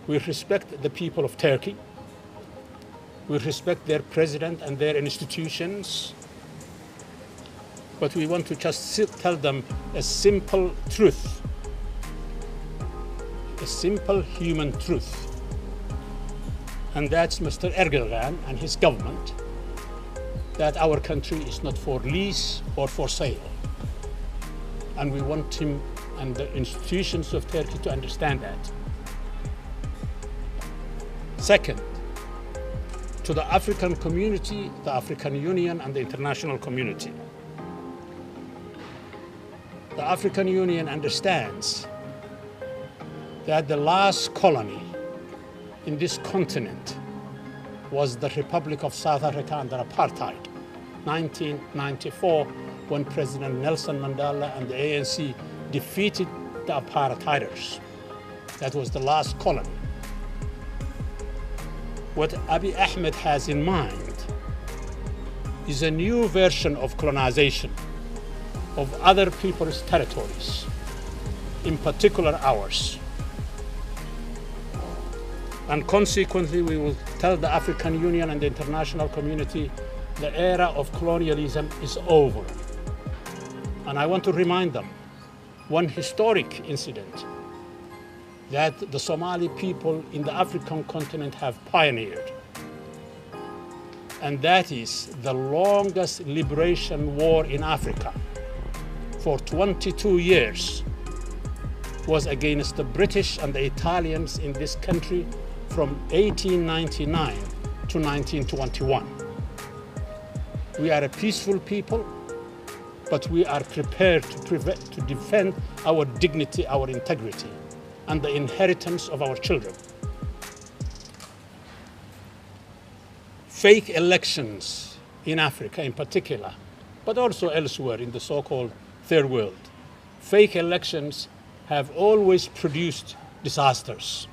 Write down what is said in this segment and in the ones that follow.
We respect the people of Turkey. We respect their president and their institutions. But we want to just tell them a simple truth, a simple human truth. And that's Mr. Erdogan and his government, that our country is not for lease or for sale. And we want him and the institutions of Turkey to understand that. Second, to the African community, the African Union and the international community. The African Union understands that the last colony in this continent was the Republic of South Africa under apartheid, 1994, when President Nelson Mandela and the ANC defeated the apartheiders. That was the last colony. What Abiy Ahmed has in mind is a new version of colonization of other people's territories, in particular ours. And consequently, we will tell the African Union and the international community the era of colonialism is over. And I want to remind them one historic incident that the Somali people in the African continent have pioneered. And that is the longest liberation war in Africa for 22 years was against the British and the Italians in this country from 1899 to 1921. We are a peaceful people, but we are prepared to defend our dignity, our integrity, and the inheritance of our children. Fake elections in Africa in particular, but also elsewhere in the so-called third world, fake elections have always produced disasters,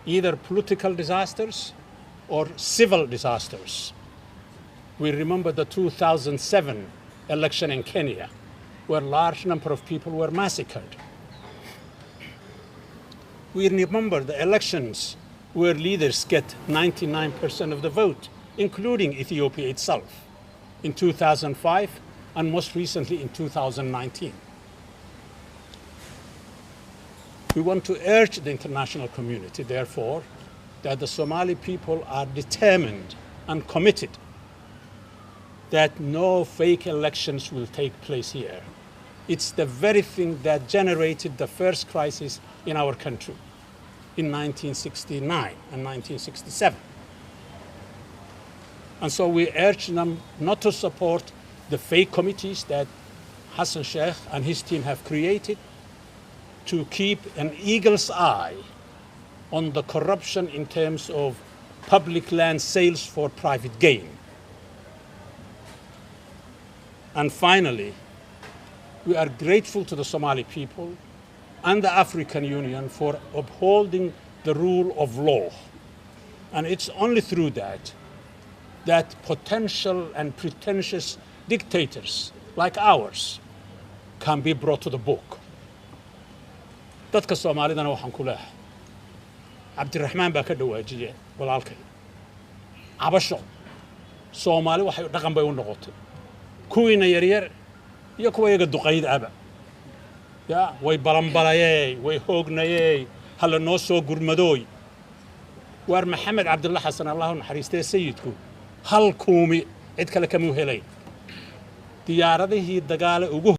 either political disasters or civil disasters. We remember the 2007 election in Kenya, where a large number of people were massacred. We remember the elections where leaders get 99% of the vote, including Ethiopia itself, in 2005 and most recently in 2019. We want to urge the international community, therefore, that the Somali people are determined and committed that no fake elections will take place here. It's the very thing that generated the first crisis in our country in 1969 and 1967. And so we urge them not to support the fake committees that Hassan Sheikh and his team have created to keep an eagle's eye on the corruption in terms of public land sales for private gain. And finally, we are grateful to the Somali people and the African Union for upholding the rule of law. And it's only through that potential and pretentious dictators like ours can be brought to the book. dadka Soomaalidana waxaan ku leeyahay Cabdiraxmaan baa ka dhawaajiye walaalkay cabasho Soomaali waxay dhaqan bay u noqotay kuwiina yaryar iyo kuwa iyaga duqayd aba ya way balanbalayay way hoognayay hal noo soo gurmadooy war Maxamed Cabdulla Xasan Allahu naxariistay sayidku hal kuumi cid kale kama helay diyaaradihii dagaal ugu